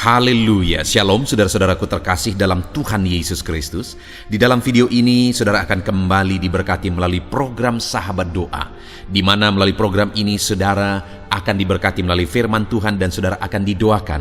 Haleluya, Shalom saudara-saudaraku terkasih dalam Tuhan Yesus Kristus. Di dalam video ini saudara akan kembali diberkati melalui program Sahabat Doa, di mana melalui program ini saudara akan diberkati melalui firman Tuhan dan saudara akan didoakan.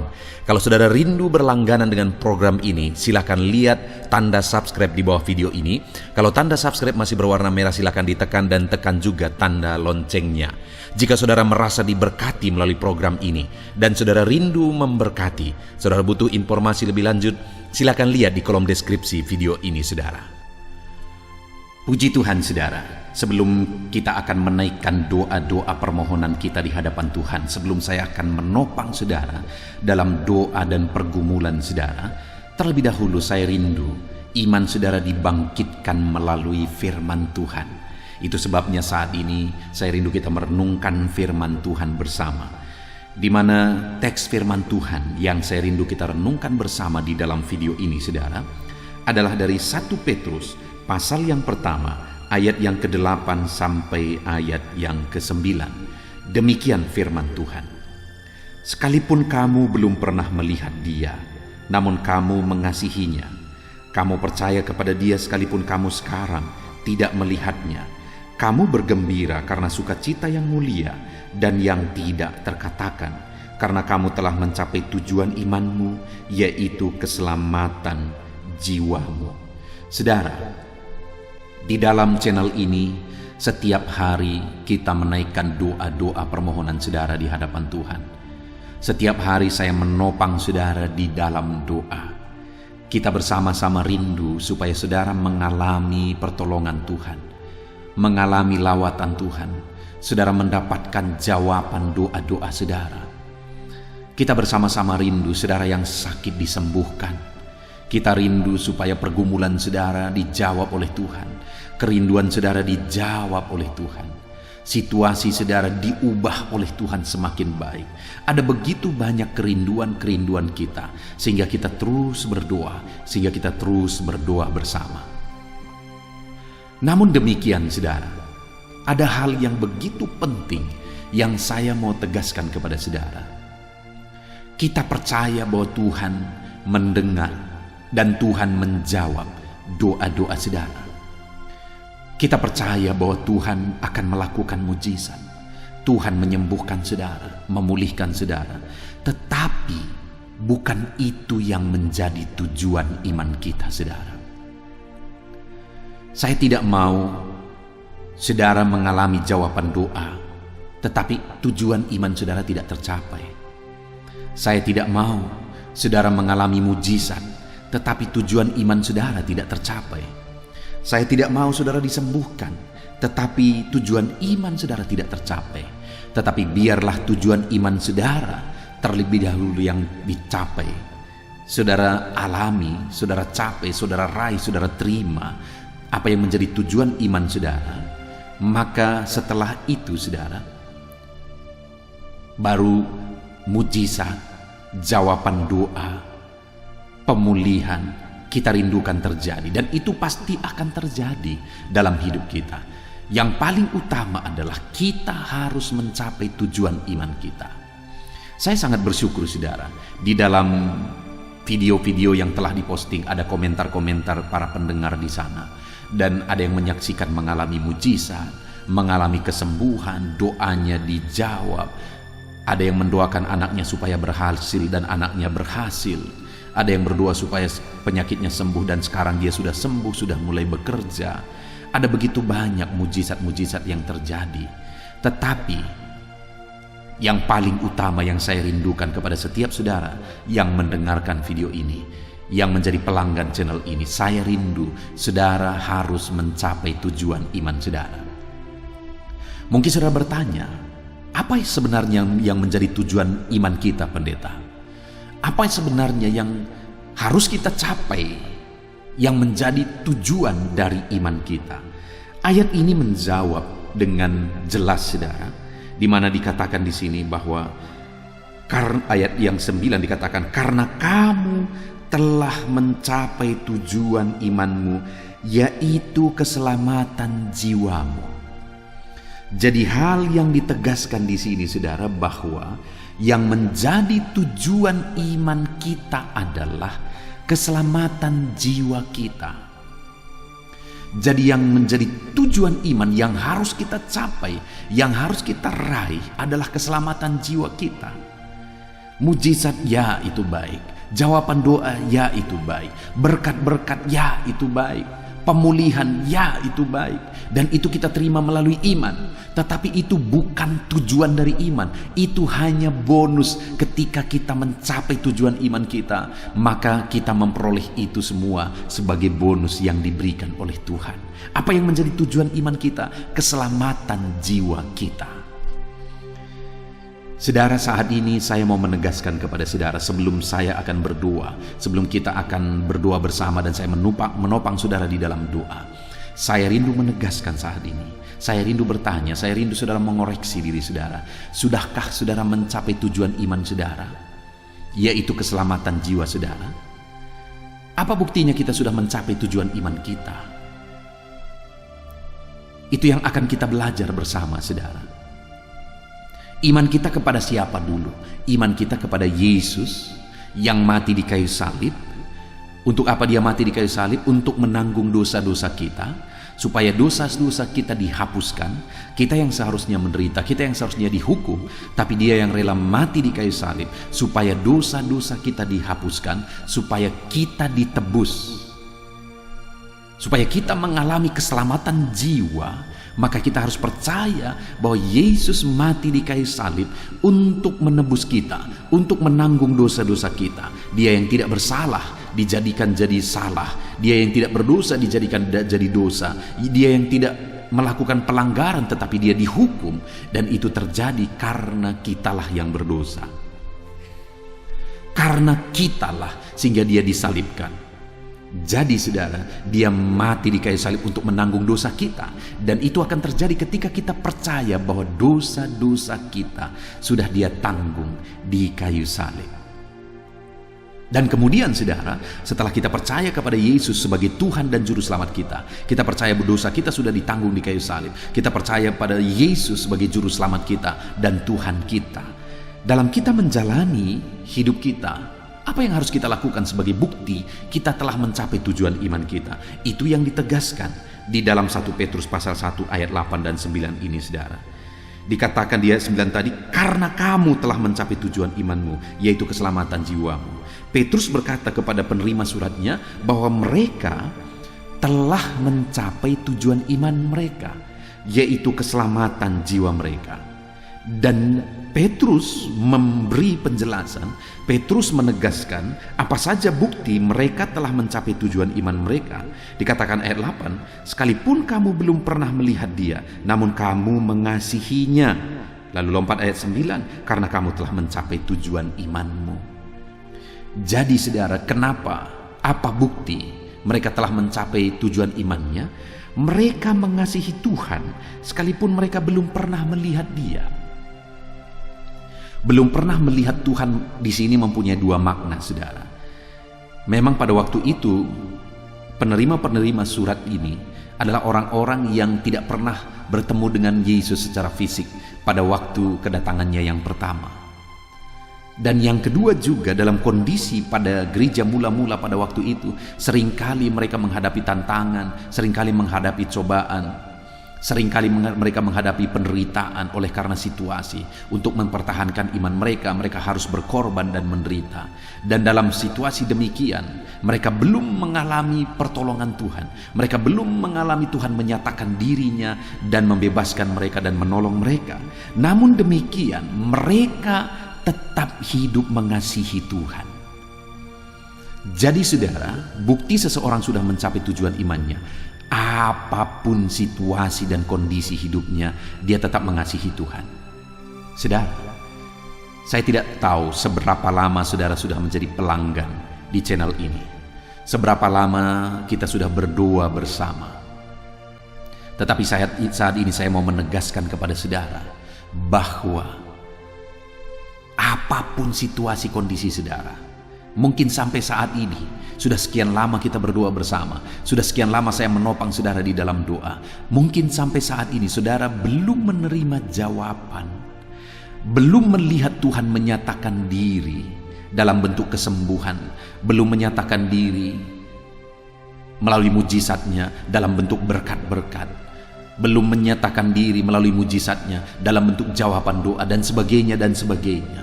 Kalau saudara rindu berlangganan dengan program ini, silakan lihat tanda subscribe di bawah video ini. Kalau tanda subscribe masih berwarna merah, silakan ditekan dan tekan juga tanda loncengnya. Jika saudara merasa diberkati melalui program ini dan saudara rindu memberkati, saudara butuh informasi lebih lanjut, silakan lihat di kolom deskripsi video ini saudara. Puji Tuhan saudara, sebelum kita akan menaikkan doa-doa permohonan kita di hadapan Tuhan, sebelum saya akan menopang saudara dalam doa dan pergumulan saudara, terlebih dahulu saya rindu iman saudara dibangkitkan melalui firman Tuhan. Itu sebabnya saat ini saya rindu kita merenungkan firman Tuhan bersama, di mana teks firman Tuhan yang saya rindu kita renungkan bersama di dalam video ini saudara adalah dari 1 Petrus pasal yang pertama ayat yang ke-8 sampai ayat yang ke-9. Demikian firman Tuhan. Sekalipun kamu belum pernah melihat Dia, namun kamu mengasihinya. Kamu percaya kepada Dia sekalipun kamu sekarang tidak melihatnya. Kamu bergembira karena sukacita yang mulia dan yang tidak terkatakan, karena kamu telah mencapai tujuan imanmu, yaitu keselamatan jiwamu. Saudara, di dalam channel ini setiap hari kita menaikkan doa-doa permohonan saudara di hadapan Tuhan. Setiap hari saya menopang saudara di dalam doa. Kita bersama-sama rindu supaya saudara mengalami pertolongan Tuhan, mengalami lawatan Tuhan, saudara mendapatkan jawaban doa-doa saudara. Kita bersama-sama rindu saudara yang sakit disembuhkan. Kita rindu supaya pergumulan saudara dijawab oleh Tuhan, kerinduan saudara dijawab oleh Tuhan, situasi saudara diubah oleh Tuhan semakin baik. Ada begitu banyak kerinduan-kerinduan kita, sehingga kita terus berdoa, sehingga kita terus berdoa bersama. Namun demikian saudara, ada hal yang begitu penting yang saya mau tegaskan kepada saudara. Kita percaya bahwa Tuhan mendengar dan Tuhan menjawab doa-doa saudara. Kita percaya bahwa Tuhan akan melakukan mujizat. Tuhan menyembuhkan saudara, memulihkan saudara. Tetapi bukan itu yang menjadi tujuan iman kita saudara. Saya tidak mau saudara mengalami jawaban doa, tetapi tujuan iman saudara tidak tercapai. Saya tidak mau saudara mengalami mujizat, tetapi tujuan iman saudara tidak tercapai. Saya tidak mau saudara disembuhkan, tetapi tujuan iman saudara tidak tercapai. Tetapi biarlah tujuan iman saudara terlebih dahulu yang dicapai. Saudara alami, saudara capai, saudara raih, saudara terima apa yang menjadi tujuan iman saudara. Maka setelah itu saudara, baru mujizat, jawaban doa, pemulihan kita rindukan terjadi. Dan itu pasti akan terjadi dalam hidup kita. Yang paling utama adalah kita harus mencapai tujuan iman kita. Saya sangat bersyukur saudara, di dalam video-video yang telah diposting ada komentar-komentar para pendengar di sana. Dan ada yang menyaksikan mengalami mujizat, mengalami kesembuhan, doanya dijawab. Ada yang mendoakan anaknya supaya berhasil dan anaknya berhasil. Ada yang berdoa supaya penyakitnya sembuh dan sekarang dia sudah sembuh, sudah mulai bekerja. Ada begitu banyak mujizat-mujizat yang terjadi. Tetapi yang paling utama yang saya rindukan kepada setiap saudara yang mendengarkan video ini, yang menjadi pelanggan channel ini, saya rindu saudara harus mencapai tujuan iman saudara. Mungkin saudara bertanya, apa sebenarnya yang menjadi tujuan iman kita pendeta? Apa sebenarnya yang harus kita capai, yang menjadi tujuan dari iman kita? Ayat ini menjawab dengan jelas saudara, di mana dikatakan di sini bahwa ayat yang 9 dikatakan, karena kamu telah mencapai tujuan imanmu, yaitu keselamatan jiwamu. Jadi hal yang ditegaskan di sini saudara, bahwa Yang menjadi tujuan iman kita adalah keselamatan jiwa kita. Jadi yang menjadi tujuan iman yang harus kita capai, yang harus kita raih adalah keselamatan jiwa kita. Mujizat, ya itu baik. Jawaban doa, ya itu baik. Berkat-berkat, ya itu baik. Pemulihan, ya itu baik. Dan itu kita terima melalui iman. Tetapi itu bukan tujuan dari iman. Itu hanya bonus ketika kita mencapai tujuan iman kita. Maka kita memperoleh itu semua sebagai bonus yang diberikan oleh Tuhan. Apa yang menjadi tujuan iman kita? Keselamatan jiwa kita. Saudara, saat ini saya mau menegaskan kepada saudara sebelum saya akan berdoa, sebelum kita akan berdoa bersama dan saya menopang saudara di dalam doa. Saya rindu menegaskan saat ini. Saya rindu bertanya, saya rindu saudara mengoreksi diri saudara. Sudahkah saudara mencapai tujuan iman saudara? Yaitu keselamatan jiwa saudara. Apa buktinya kita sudah mencapai tujuan iman kita? Itu yang akan kita belajar bersama saudara. Iman kita kepada siapa dulu? Iman kita kepada Yesus yang mati di kayu salib. Untuk apa dia mati di kayu salib? Untuk menanggung dosa-dosa kita, supaya dosa-dosa kita dihapuskan. Kita yang seharusnya menderita, kita yang seharusnya dihukum, tapi dia yang rela mati di kayu salib supaya dosa-dosa kita dihapuskan, supaya kita ditebus, supaya kita mengalami keselamatan jiwa. Maka kita harus percaya bahwa Yesus mati di kayu salib untuk menebus kita, untuk menanggung dosa-dosa kita. Dia yang tidak bersalah dijadikan jadi salah, dia yang tidak berdosa dijadikan jadi dosa, dia yang tidak melakukan pelanggaran tetapi dia dihukum, dan itu terjadi karena kitalah yang berdosa. Karena kitalah sehingga dia disalibkan. Jadi saudara, dia mati di kayu salib untuk menanggung dosa kita. Dan itu akan terjadi ketika kita percaya bahwa dosa-dosa kita sudah dia tanggung di kayu salib. Dan kemudian saudara, setelah kita percaya kepada Yesus sebagai Tuhan dan Juru Selamat kita percaya bahwa dosa kita sudah ditanggung di kayu salib. Kita percaya pada Yesus sebagai Juru Selamat kita dan Tuhan kita. Dalam kita menjalani hidup kita, apa yang harus kita lakukan sebagai bukti kita telah mencapai tujuan iman kita? Itu yang ditegaskan di dalam 1 Petrus pasal 1 ayat 8 dan 9 ini saudara. Dikatakan di ayat 9 tadi, karena kamu telah mencapai tujuan imanmu, yaitu keselamatan jiwamu. Petrus berkata kepada penerima suratnya bahwa mereka telah mencapai tujuan iman mereka, yaitu keselamatan jiwa mereka. Dan Petrus memberi penjelasan, Petrus menegaskan apa saja bukti mereka telah mencapai tujuan iman mereka. Dikatakan ayat 8, sekalipun kamu belum pernah melihat dia, namun kamu mengasihinya. Lalu lompat ayat 9, karena kamu telah mencapai tujuan imanmu. Jadi saudara, kenapa? Apa bukti mereka telah mencapai tujuan imannya? Mereka mengasihi Tuhan, sekalipun mereka belum pernah melihat dia. Belum pernah melihat Tuhan di sini mempunyai dua makna, saudara. Memang pada waktu itu penerima-penerima surat ini adalah orang-orang yang tidak pernah bertemu dengan Yesus secara fisik pada waktu kedatangannya yang pertama. Dan yang kedua juga dalam kondisi pada gereja mula-mula pada waktu itu, seringkali mereka menghadapi tantangan, seringkali menghadapi cobaan. Seringkali mereka menghadapi penderitaan oleh karena situasi. Untuk mempertahankan iman mereka, mereka harus berkorban dan menderita. Dan dalam situasi demikian, mereka belum mengalami pertolongan Tuhan. Mereka belum mengalami Tuhan menyatakan dirinya dan membebaskan mereka dan menolong mereka. Namun demikian, mereka tetap hidup mengasihi Tuhan. Jadi saudara, bukti seseorang sudah mencapai tujuan imannya, apapun situasi dan kondisi hidupnya, dia tetap mengasihi Tuhan. Saudara, saya tidak tahu seberapa lama saudara sudah menjadi pelanggan di channel ini. Seberapa lama kita sudah berdoa bersama. Tetapi saat ini saya mau menegaskan kepada saudara bahwa apapun situasi kondisi saudara, mungkin sampai saat ini sudah sekian lama kita berdoa bersama, sudah sekian lama saya menopang saudara di dalam doa. Mungkin sampai saat ini saudara belum menerima jawaban, belum melihat Tuhan menyatakan diri dalam bentuk kesembuhan, belum menyatakan diri melalui mujizatnya dalam bentuk berkat-berkat, belum menyatakan diri melalui mujizatnya dalam bentuk jawaban doa dan sebagainya dan sebagainya.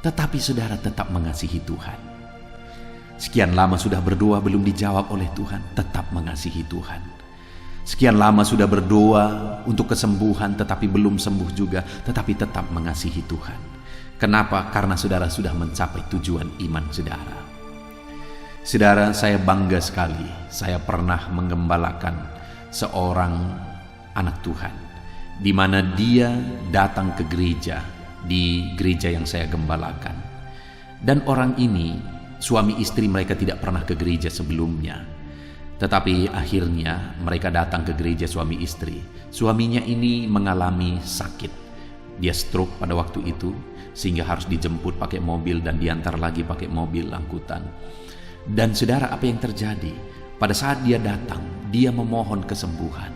Tetapi saudara tetap mengasihi Tuhan. Sekian lama sudah berdoa belum dijawab oleh Tuhan, tetap mengasihi Tuhan. Sekian lama sudah berdoa untuk kesembuhan tetapi belum sembuh juga, tetapi tetap mengasihi Tuhan. Kenapa? Karena saudara sudah mencapai tujuan iman saudara. Saudara, saya bangga sekali. Saya pernah menggembalakan seorang anak Tuhan, di mana dia datang ke gereja, di gereja yang saya gembalakan. Dan orang ini, suami istri mereka tidak pernah ke gereja sebelumnya. Tetapi akhirnya mereka datang ke gereja suami istri. Suaminya ini mengalami sakit. Dia stroke pada waktu itu, sehingga harus dijemput pakai mobil dan diantar lagi pakai mobil angkutan. Dan saudara, apa yang terjadi? Pada saat dia datang, dia memohon kesembuhan.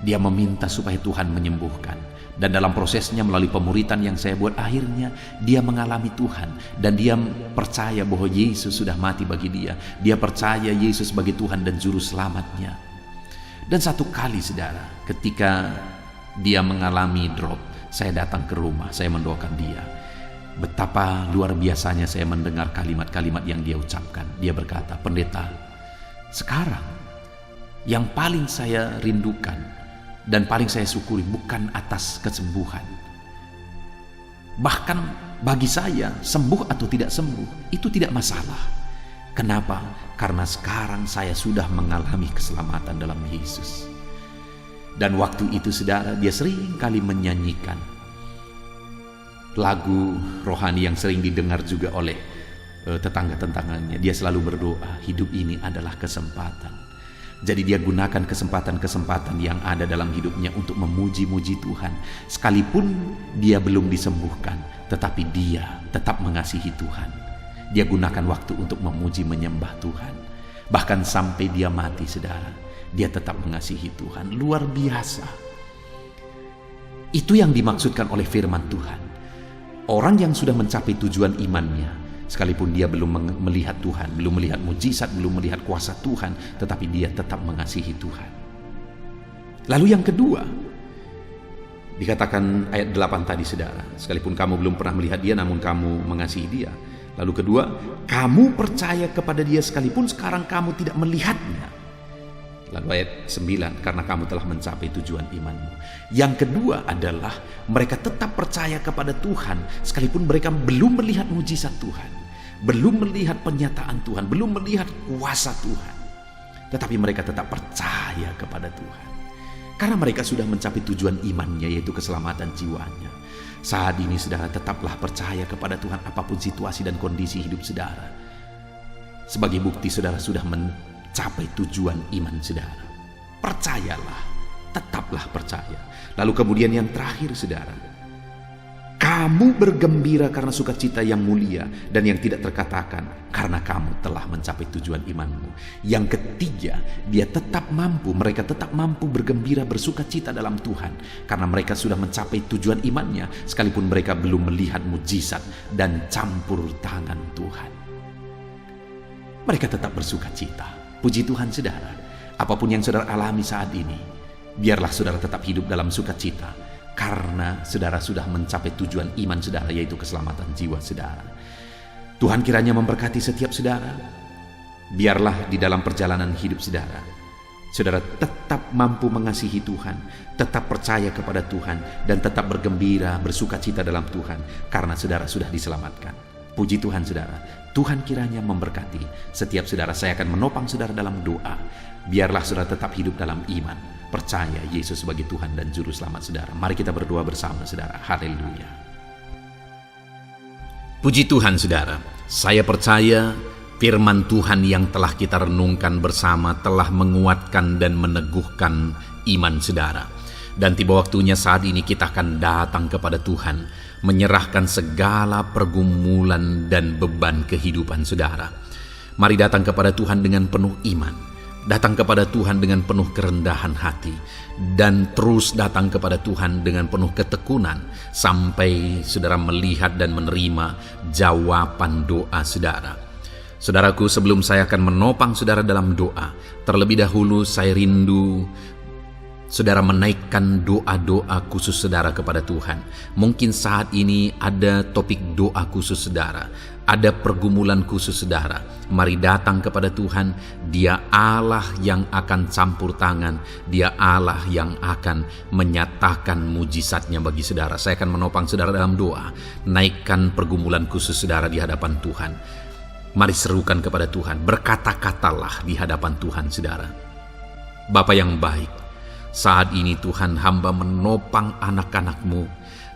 Dia meminta supaya Tuhan menyembuhkan. Dan dalam prosesnya melalui pemuritan yang saya buat, akhirnya dia mengalami Tuhan. Dan dia percaya bahwa Yesus sudah mati bagi dia. Dia percaya Yesus sebagai Tuhan dan Juru Selamatnya. Dan satu kali saudara, ketika dia mengalami drop, saya datang ke rumah, saya mendoakan dia. Betapa luar biasanya saya mendengar kalimat-kalimat yang dia ucapkan. Dia berkata, "Pendeta, sekarang yang paling saya rindukan dan paling saya syukuri bukan atas kesembuhan. Bahkan bagi saya, sembuh atau tidak sembuh itu tidak masalah. Kenapa? Karena sekarang saya sudah mengalami keselamatan dalam Yesus." Dan waktu itu saudara, dia sering kali menyanyikan lagu rohani yang sering didengar juga oleh tetangga-tetangganya. Dia selalu berdoa, hidup ini adalah kesempatan. Jadi dia gunakan kesempatan-kesempatan yang ada dalam hidupnya untuk memuji-muji Tuhan. Sekalipun dia belum disembuhkan, tetapi dia tetap mengasihi Tuhan. Dia gunakan waktu untuk memuji menyembah Tuhan. Bahkan sampai dia mati saudara, dia tetap mengasihi Tuhan. Luar biasa. Itu yang dimaksudkan oleh firman Tuhan. Orang yang sudah mencapai tujuan imannya, sekalipun dia belum melihat Tuhan, belum melihat mujizat, belum melihat kuasa Tuhan, tetapi dia tetap mengasihi Tuhan. Lalu yang kedua, dikatakan ayat 8 tadi saudara, sekalipun kamu belum pernah melihat dia, namun kamu mengasihi dia. Lalu kedua, kamu percaya kepada dia sekalipun sekarang kamu tidak melihatnya. Lalu ayat 9, karena kamu telah mencapai tujuan imanmu. Yang kedua adalah mereka tetap percaya kepada Tuhan sekalipun mereka belum melihat mujizat Tuhan, belum melihat penyataan Tuhan, belum melihat kuasa Tuhan. Tetapi mereka tetap percaya kepada Tuhan. Karena mereka sudah mencapai tujuan imannya, yaitu keselamatan jiwanya. Saat ini saudara, tetaplah percaya kepada Tuhan apapun situasi dan kondisi hidup saudara. Sebagai bukti saudara sudah mencapai tujuan iman saudara. Percayalah, tetaplah percaya. Lalu kemudian yang terakhir saudara, kamu bergembira karena sukacita yang mulia dan yang tidak terkatakan, karena kamu telah mencapai tujuan imanmu. Yang ketiga, mereka tetap mampu bergembira bersukacita dalam Tuhan, karena mereka sudah mencapai tujuan imannya, sekalipun mereka belum melihat mujizat dan campur tangan Tuhan. Mereka tetap bersukacita. Puji Tuhan saudara, apapun yang saudara alami saat ini, biarlah saudara tetap hidup dalam sukacita, karena saudara sudah mencapai tujuan iman saudara, yaitu keselamatan jiwa saudara. Tuhan kiranya memberkati setiap saudara. Biarlah di dalam perjalanan hidup saudara, saudara tetap mampu mengasihi Tuhan, tetap percaya kepada Tuhan, dan tetap bergembira, bersukacita dalam Tuhan, karena saudara sudah diselamatkan. Puji Tuhan saudara, Tuhan kiranya memberkati setiap saudara. Saya akan menopang saudara dalam doa. Biarlah saudara tetap hidup dalam iman, percaya Yesus sebagai Tuhan dan Juru Selamat saudara. Mari kita berdoa bersama saudara. Haleluya. Puji Tuhan saudara, saya percaya firman Tuhan yang telah kita renungkan bersama telah menguatkan dan meneguhkan iman saudara. Dan tiba waktunya saat ini kita akan datang kepada Tuhan, menyerahkan segala pergumulan dan beban kehidupan saudara. Mari datang kepada Tuhan dengan penuh iman, Datang kepada Tuhan dengan penuh kerendahan hati, dan terus datang kepada Tuhan dengan penuh ketekunan sampai saudara melihat dan menerima jawaban doa saudara. Saudaraku, sebelum saya akan menopang saudara dalam doa, terlebih dahulu saya rindu saudara menaikkan doa-doa khusus saudara kepada Tuhan. Mungkin saat ini ada topik doa khusus saudara, ada pergumulan khusus saudara. Mari datang kepada Tuhan. Dia Allah yang akan campur tangan, Dia Allah yang akan menyatakan mujizatnya bagi saudara. Saya akan menopang saudara dalam doa. Naikkan pergumulan khusus saudara di hadapan Tuhan. Mari serukan kepada Tuhan, berkata-katalah di hadapan Tuhan saudara. Bapa yang baik, saat ini Tuhan, hamba menopang anak-anak-Mu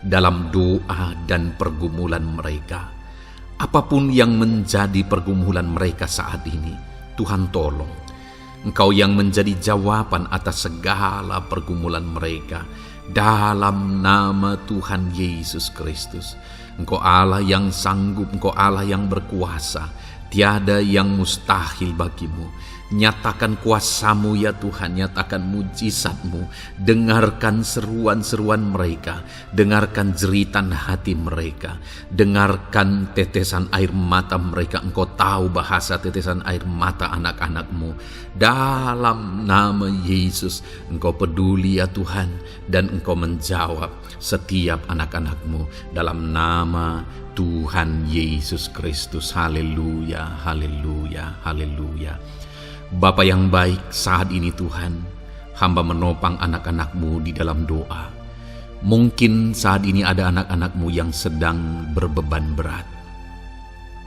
dalam doa dan pergumulan mereka. Apapun yang menjadi pergumulan mereka saat ini, Tuhan tolong. Engkau yang menjadi jawaban atas segala pergumulan mereka. Dalam nama Tuhan Yesus Kristus. Engkau Allah yang sanggup, Engkau Allah yang berkuasa. Tiada yang mustahil bagimu. Nyatakan kuasa-Mu ya Tuhan, nyatakan mujizat-Mu. Dengarkan seruan-seruan mereka, dengarkan jeritan hati mereka, dengarkan tetesan air mata mereka. Engkau tahu bahasa tetesan air mata anak-anak-Mu. Dalam nama Yesus, Engkau peduli ya Tuhan, dan Engkau menjawab setiap anak-anak-Mu dalam nama Tuhan Yesus Kristus. Haleluya, haleluya, haleluya. Bapa yang baik, saat ini Tuhan, hamba menopang anak-anak-Mu di dalam doa. Mungkin saat ini ada anak-anak-Mu yang sedang berbeban berat.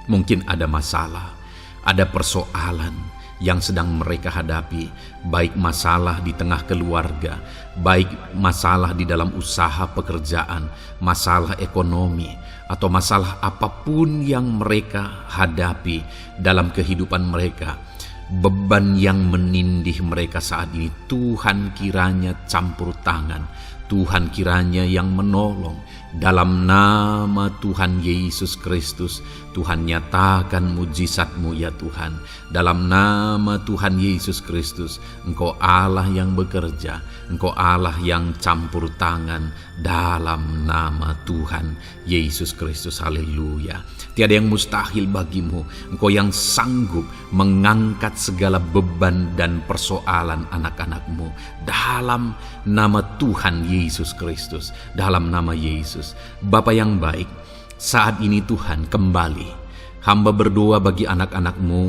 Mungkin ada masalah, ada persoalan yang sedang mereka hadapi, baik masalah di tengah keluarga, baik masalah di dalam usaha pekerjaan, masalah ekonomi, atau masalah apapun yang mereka hadapi dalam kehidupan mereka. Beban yang menindih mereka saat ini, Tuhan kiranya campur tangan, Tuhan kiranya yang menolong. Dalam nama Tuhan Yesus Kristus, Tuhan nyatakan mujizat-Mu ya Tuhan. Dalam nama Tuhan Yesus Kristus, Engkau Allah yang bekerja, Engkau Allah yang campur tangan. Dalam nama Tuhan Yesus Kristus, haleluya. Tiada yang mustahil bagimu. Engkau yang sanggup mengangkat segala beban dan persoalan anak-anak-Mu. Dalam nama Tuhan Yesus Kristus, dalam nama Yesus. Bapa yang baik, saat ini Tuhan kembali hamba berdoa bagi anak-anak-Mu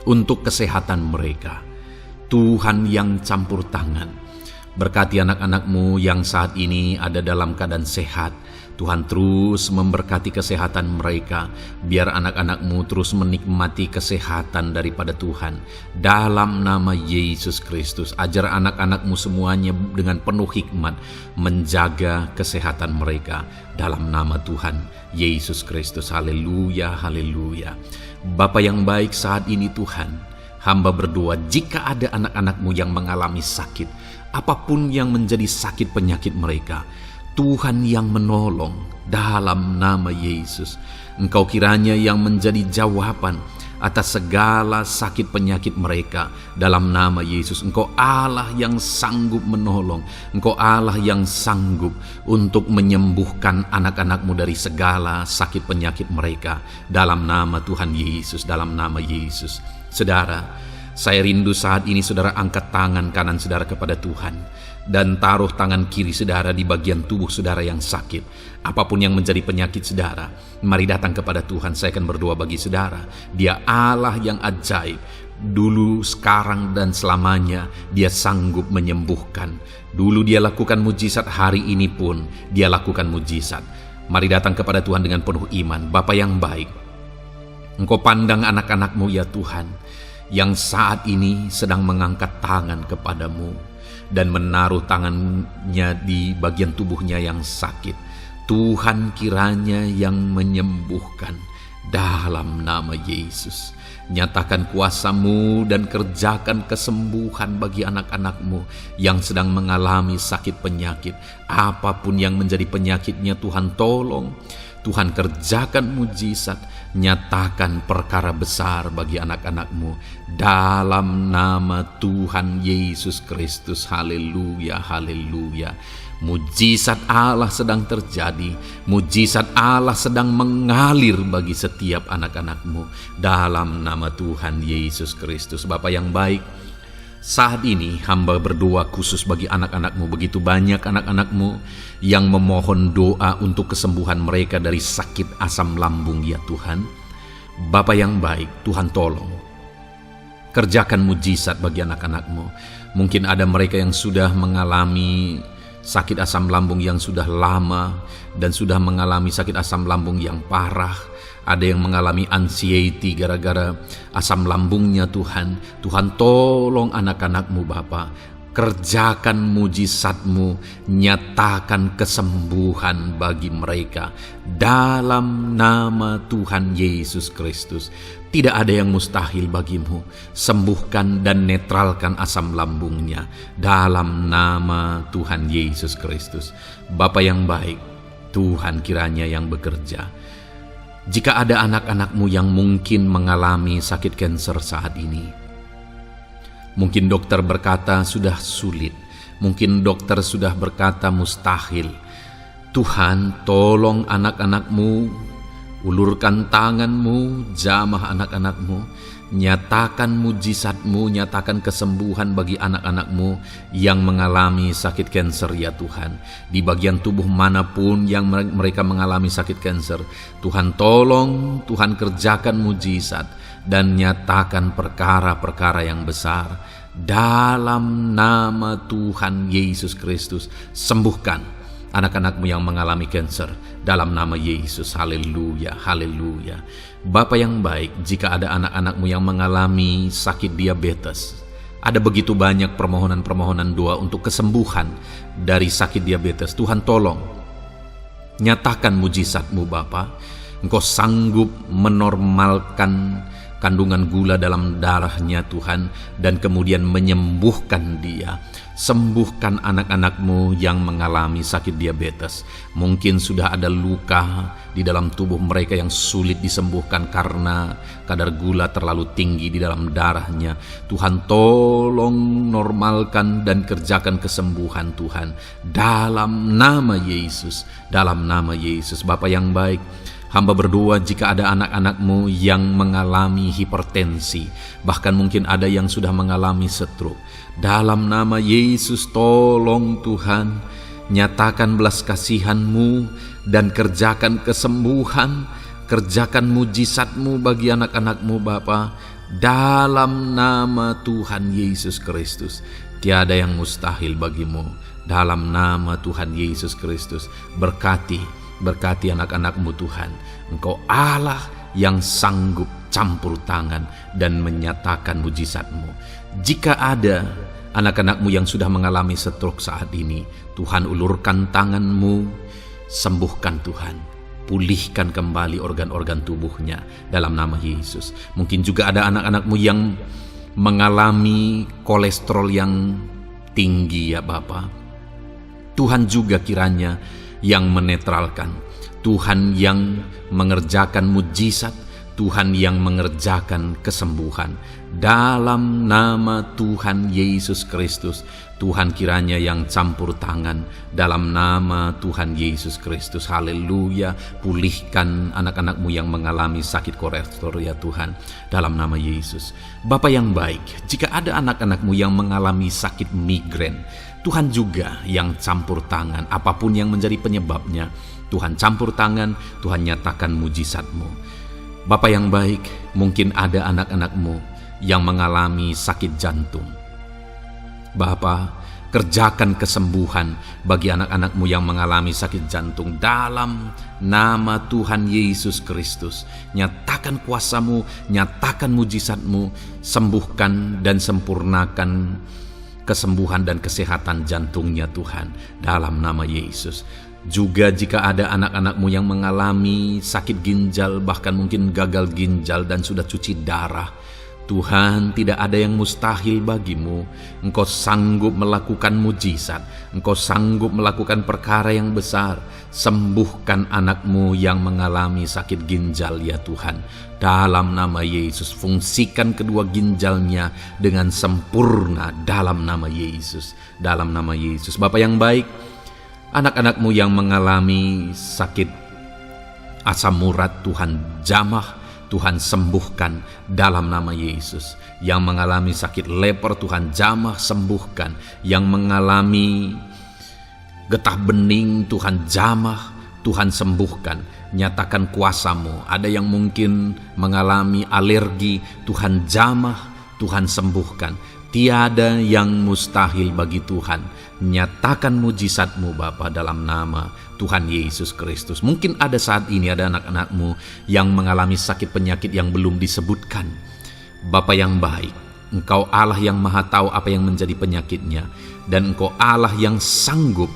untuk kesehatan mereka. Tuhan yang campur tangan, berkati anak-anak-Mu yang saat ini ada dalam keadaan sehat. Tuhan terus memberkati kesehatan mereka, biar anak-anak-Mu terus menikmati kesehatan daripada Tuhan. Dalam nama Yesus Kristus, ajar anak-anak-Mu semuanya dengan penuh hikmat menjaga kesehatan mereka. Dalam nama Tuhan Yesus Kristus, haleluya, haleluya. Bapa yang baik, saat ini Tuhan, hamba berdoa jika ada anak-anak-Mu yang mengalami sakit, apapun yang menjadi sakit penyakit mereka, Tuhan yang menolong dalam nama Yesus. Engkau kiranya yang menjadi jawaban atas segala sakit penyakit mereka dalam nama Yesus. Engkau Allah yang sanggup menolong. Engkau Allah yang sanggup untuk menyembuhkan anak-anak-Mu dari segala sakit penyakit mereka dalam nama Tuhan Yesus, dalam nama Yesus. Saudara, saya rindu saat ini saudara angkat tangan kanan saudara kepada Tuhan dan taruh tangan kiri saudara di bagian tubuh saudara yang sakit. Apapun yang menjadi penyakit saudara, mari datang kepada Tuhan. Saya akan berdoa bagi saudara. Dia Allah yang ajaib. Dulu, sekarang, dan selamanya Dia sanggup menyembuhkan. Dulu Dia lakukan mujizat, hari ini pun Dia lakukan mujizat. Mari datang kepada Tuhan dengan penuh iman. Bapa yang baik, Engkau pandang anak-anak-Mu ya Tuhan, yang saat ini sedang mengangkat tangan kepadamu dan menaruh tangannya di bagian tubuhnya yang sakit. Tuhan kiranya yang menyembuhkan dalam nama Yesus. Nyatakan kuasa-Mu dan kerjakan kesembuhan bagi anak-anak-Mu yang sedang mengalami sakit penyakit. Apapun yang menjadi penyakitnya, Tuhan tolong. Tuhan kerjakan mujizat Nyatakan perkara besar bagi anak-anak-Mu dalam nama Tuhan Yesus Kristus. Haleluya, haleluya. Mujizat Allah sedang terjadi, mujizat Allah sedang mengalir bagi setiap anak-anak-Mu dalam nama Tuhan Yesus Kristus. Bapa yang baik, saat ini hamba berdoa khusus bagi anak-anak-Mu. Begitu banyak anak-anak-Mu yang memohon doa untuk kesembuhan mereka dari sakit asam lambung ya Tuhan. Bapa yang baik, Tuhan tolong kerjakan mujizat bagi anak-anak-Mu. Mungkin ada mereka yang sudah mengalami sakit asam lambung yang sudah lama dan sudah mengalami sakit asam lambung yang parah. Ada yang mengalami anxiety gara-gara asam lambungnya Tuhan. Tuhan tolong anak-anak-Mu Bapa. Kerjakan mujizat-Mu, nyatakan kesembuhan bagi mereka dalam nama Tuhan Yesus Kristus. Tidak ada yang mustahil bagimu. Sembuhkan dan netralkan asam lambungnya dalam nama Tuhan Yesus Kristus. Bapa yang baik, Tuhan kiranya yang bekerja. Jika ada anak-anak-Mu yang mungkin mengalami sakit kanker saat ini, mungkin dokter berkata sudah sulit, mungkin dokter sudah berkata mustahil. Tuhan tolong anak-anak-Mu, ulurkan tangan-Mu, jamah anak-anak-Mu, nyatakan mujizat-Mu, nyatakan kesembuhan bagi anak-anak-Mu yang mengalami sakit kanker ya Tuhan. Di bagian tubuh manapun yang mereka mengalami sakit kanker, Tuhan tolong, Tuhan kerjakan mujizat dan nyatakan perkara-perkara yang besar dalam nama Tuhan Yesus Kristus. Sembuhkan anak-anak-Mu yang mengalami kanker dalam nama Yesus. Haleluya, haleluya. Bapa yang baik, jika ada anak-anak-Mu yang mengalami sakit diabetes, ada begitu banyak permohonan-permohonan doa untuk kesembuhan dari sakit diabetes. Tuhan tolong, nyatakan mujizat-Mu Bapa. Engkau sanggup menormalkan kandungan gula dalam darahnya Tuhan, dan kemudian menyembuhkan dia. Sembuhkan anak-anak-Mu yang mengalami sakit diabetes. Mungkin sudah ada luka di dalam tubuh mereka yang sulit disembuhkan karena kadar gula terlalu tinggi di dalam darahnya. Tuhan tolong normalkan dan kerjakan kesembuhan Tuhan dalam nama Yesus, dalam nama Yesus. Bapa yang baik, hamba berdoa jika ada anak-anak-Mu yang mengalami hipertensi, bahkan mungkin ada yang sudah mengalami stroke. Dalam nama Yesus tolong Tuhan, nyatakan belas kasihan-Mu dan kerjakan kesembuhan, kerjakan mujizat-Mu bagi anak-anak-Mu Bapa. Dalam nama Tuhan Yesus Kristus, tiada yang mustahil bagimu. Dalam nama Tuhan Yesus Kristus, berkati anak-anak-Mu Tuhan. Engkau Allah yang sanggup campur tangan dan menyatakan mujizat-Mu. Jika ada anak-anak-Mu yang sudah mengalami stroke saat ini, Tuhan ulurkan tangan-Mu, sembuhkan Tuhan. Pulihkan kembali organ-organ tubuhnya dalam nama Yesus. Mungkin juga ada anak-anak-Mu yang mengalami kolesterol yang tinggi ya Bapa. Tuhan juga kiranya yang menetralkan, Tuhan yang mengerjakan mujizat, Tuhan yang mengerjakan kesembuhan dalam nama Tuhan Yesus Kristus. Tuhan kiranya yang campur tangan dalam nama Tuhan Yesus Kristus. Haleluya. Pulihkan anak-anak-Mu yang mengalami sakit kolesterol ya Tuhan, dalam nama Yesus. Bapa yang baik, jika ada anak-anak-Mu yang mengalami sakit migrain, Tuhan juga yang campur tangan. Apapun yang menjadi penyebabnya, Tuhan campur tangan, Tuhan nyatakan mujizat-Mu. Bapa yang baik, mungkin ada anak-anak-Mu yang mengalami sakit jantung. Bapa, kerjakan kesembuhan bagi anak-anak-Mu yang mengalami sakit jantung dalam nama Tuhan Yesus Kristus. Nyatakan kuasa-Mu, nyatakan mujizat-Mu, sembuhkan dan sempurnakan kesembuhan dan kesehatan jantungnya Tuhan dalam nama Yesus. Juga jika ada anak-anak-Mu yang mengalami sakit ginjal, bahkan mungkin gagal ginjal dan sudah cuci darah, Tuhan, tidak ada yang mustahil bagimu. Engkau sanggup melakukan mujizat. Engkau sanggup melakukan perkara yang besar. Sembuhkan anakmu yang mengalami sakit ginjal ya Tuhan. Dalam nama Yesus, fungsikan kedua ginjalnya dengan sempurna dalam nama Yesus. Dalam nama Yesus. Bapa yang baik, anak-anakmu yang mengalami sakit asam urat, Tuhan jamah, Tuhan sembuhkan dalam nama Yesus. Yang mengalami sakit leper, Tuhan jamah sembuhkan. Yang mengalami getah bening, Tuhan jamah, Tuhan sembuhkan. Nyatakan kuasa-Mu. Ada yang mungkin mengalami alergi, Tuhan jamah, Tuhan sembuhkan. Tiada yang mustahil bagi Tuhan. Nyatakan mujizat-Mu Bapa dalam nama Tuhan Yesus Kristus. Mungkin ada saat ini ada anak-anak-Mu yang mengalami sakit penyakit yang belum disebutkan. Bapa yang baik, Engkau Allah yang maha tahu apa yang menjadi penyakitnya. Dan Engkau Allah yang sanggup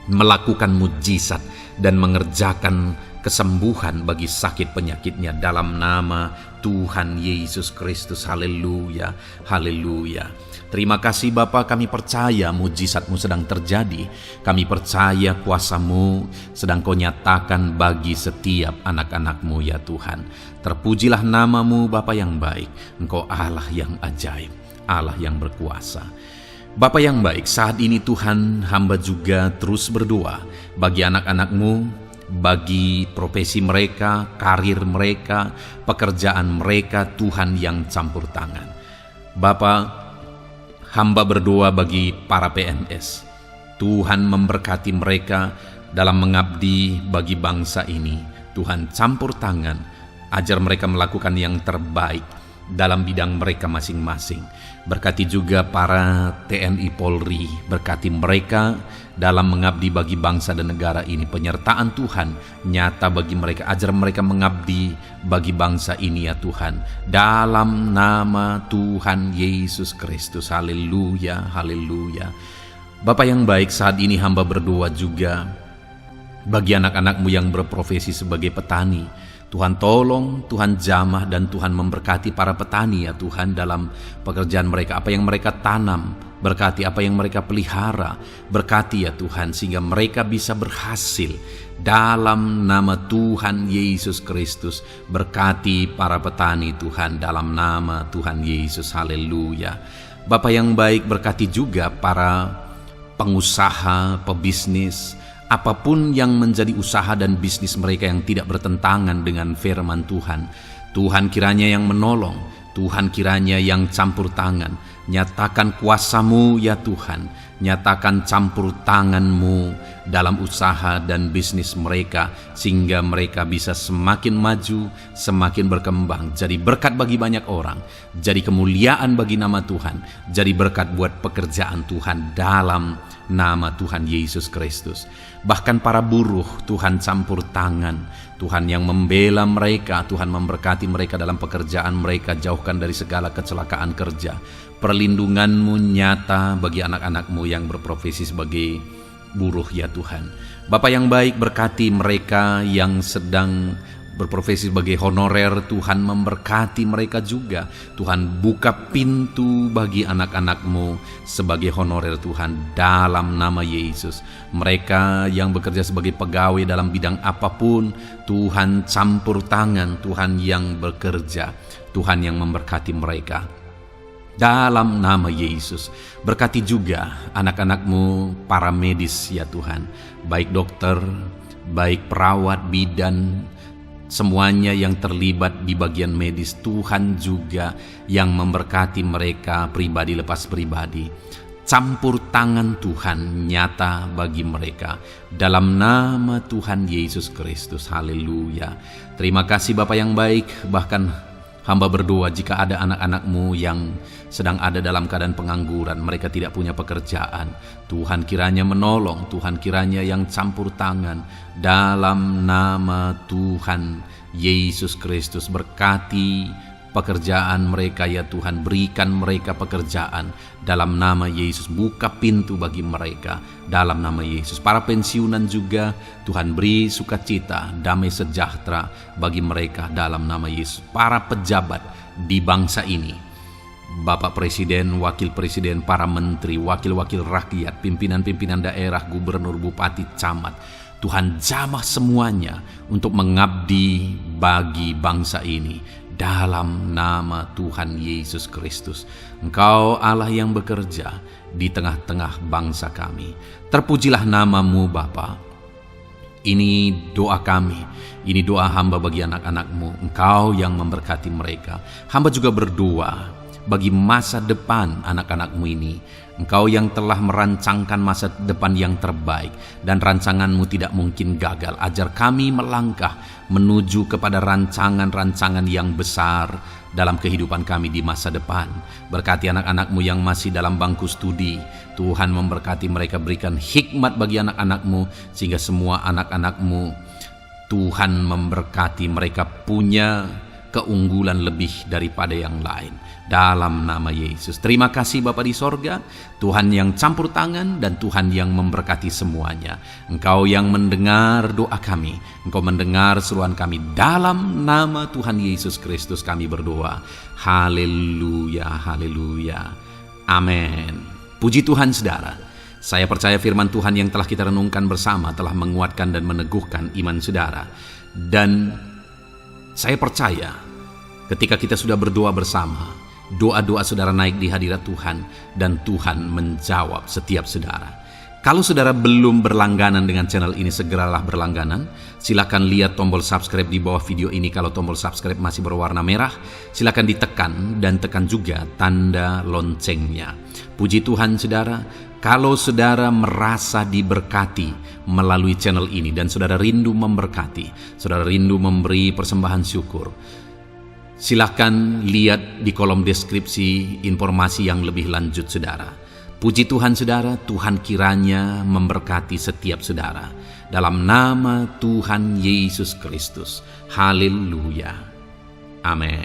melakukan mujizat dan mengerjakan kesembuhan bagi sakit penyakitnya dalam nama Tuhan Yesus Kristus. Haleluya, haleluya. Terima kasih Bapa, kami percaya mujizat-Mu sedang terjadi. Kami percaya kuasa-Mu sedang Kau nyatakan bagi setiap anak-anak-Mu ya Tuhan. Terpujilah nama-Mu Bapa yang baik. Engkau Allah yang ajaib, Allah yang berkuasa. Bapa yang baik, saat ini Tuhan, hamba juga terus berdoa bagi anak-anak-Mu, bagi profesi mereka, karir mereka, pekerjaan mereka, Tuhan yang campur tangan. Bapa, hamba berdoa bagi para PNS. Tuhan memberkati mereka dalam mengabdi bagi bangsa ini. Tuhan campur tangan, ajar mereka melakukan yang terbaik dalam bidang mereka masing-masing. Berkati juga para TNI Polri, berkati mereka dalam mengabdi bagi bangsa dan negara ini. Penyertaan Tuhan nyata bagi mereka, ajar mereka mengabdi bagi bangsa ini ya Tuhan. Dalam nama Tuhan Yesus Kristus. Haleluya, haleluya. Bapa yang baik, saat ini hamba berdoa juga bagi anak-anak-Mu yang berprofesi sebagai petani. Tuhan tolong, Tuhan jamah, dan Tuhan memberkati para petani ya Tuhan dalam pekerjaan mereka. Apa yang mereka tanam, berkati apa yang mereka pelihara, berkati ya Tuhan sehingga mereka bisa berhasil. Dalam nama Tuhan Yesus Kristus, berkati para petani Tuhan dalam nama Tuhan Yesus. Haleluya. Bapa yang baik, berkati juga para pengusaha, pebisnis, apapun yang menjadi usaha dan bisnis mereka yang tidak bertentangan dengan firman Tuhan. Tuhan kiranya yang menolong, Tuhan kiranya yang campur tangan. Nyatakan kuasa-Mu ya Tuhan, nyatakan campur tangan-Mu dalam usaha dan bisnis mereka, sehingga mereka bisa semakin maju, semakin berkembang, jadi berkat bagi banyak orang, jadi kemuliaan bagi nama Tuhan, jadi berkat buat pekerjaan Tuhan dalam nama Tuhan Yesus Kristus. Bahkan para buruh, Tuhan campur tangan, Tuhan yang membela mereka, Tuhan memberkati mereka dalam pekerjaan mereka, jauhkan dari segala kecelakaan kerja. Perlindungan-Mu nyata bagi anak-anak-Mu yang berprofesi sebagai buruh ya Tuhan. Bapa yang baik, berkati mereka yang sedang berprofesi sebagai honorer, Tuhan memberkati mereka juga. Tuhan buka pintu bagi anak-anak-Mu sebagai honorer Tuhan dalam nama Yesus. Mereka yang bekerja sebagai pegawai dalam bidang apapun, Tuhan campur tangan, Tuhan yang bekerja, Tuhan yang memberkati mereka. Dalam nama Yesus, berkati juga anak-anak-Mu para medis ya Tuhan, baik dokter, baik perawat, bidan, semuanya yang terlibat di bagian medis. Tuhan juga yang memberkati mereka pribadi lepas pribadi. Campur tangan Tuhan nyata bagi mereka dalam nama Tuhan Yesus Kristus. Haleluya. Terima kasih Bapa yang baik. Bahkan hamba berdoa jika ada anak-anak-Mu yang sedang ada dalam keadaan pengangguran, mereka tidak punya pekerjaan, Tuhan kiranya menolong, Tuhan kiranya yang campur tangan dalam nama Tuhan Yesus Kristus. Berkati pekerjaan mereka ya Tuhan. Berikan mereka pekerjaan dalam nama Yesus. Buka pintu bagi mereka dalam nama Yesus. Para pensiunan juga Tuhan beri sukacita, damai sejahtera bagi mereka dalam nama Yesus. Para pejabat di bangsa ini, Bapak Presiden, Wakil Presiden, para menteri, wakil-wakil rakyat, pimpinan-pimpinan daerah, gubernur, bupati, camat, Tuhan jamah semuanya untuk mengabdi bagi bangsa ini dalam nama Tuhan Yesus Kristus. Engkau Allah yang bekerja di tengah-tengah bangsa kami. Terpujilah nama-Mu Bapa. Ini doa kami, ini doa hamba bagi anak-anak-Mu. Engkau yang memberkati mereka. Hamba juga berdoa bagi masa depan anak-anak-Mu ini. Engkau yang telah merancangkan masa depan yang terbaik, dan rancangan-Mu tidak mungkin gagal. Ajar kami melangkah menuju kepada rancangan-rancangan yang besar dalam kehidupan kami di masa depan. Berkati anak-anak-Mu yang masih dalam bangku studi. Tuhan memberkati mereka, berikan hikmat bagi anak-anak-Mu, sehingga semua anak-anak-Mu, Tuhan memberkati mereka punya keunggulan lebih daripada yang lain dalam nama Yesus. Terima kasih Bapa di sorga, Tuhan yang campur tangan dan Tuhan yang memberkati semuanya. Engkau yang mendengar doa kami, Engkau mendengar seruan kami. Dalam nama Tuhan Yesus Kristus kami berdoa. Haleluya, haleluya, amin. Puji Tuhan saudara. Saya percaya firman Tuhan yang telah kita renungkan bersama telah menguatkan dan meneguhkan iman saudara. Dan saya percaya ketika kita sudah berdoa bersama, doa-doa saudara naik di hadirat Tuhan, dan Tuhan menjawab setiap saudara. Kalau saudara belum berlangganan dengan channel ini, segeralah berlangganan. Silakan lihat tombol subscribe di bawah video ini. Kalau tombol subscribe masih berwarna merah, silakan ditekan dan tekan juga tanda loncengnya. Puji Tuhan saudara, kalau saudara merasa diberkati melalui channel ini dan saudara rindu memberkati, saudara rindu memberi persembahan syukur, silakan lihat di kolom deskripsi informasi yang lebih lanjut saudara. Puji Tuhan saudara, Tuhan kiranya memberkati setiap saudara. Dalam nama Tuhan Yesus Kristus. Haleluya. Amin.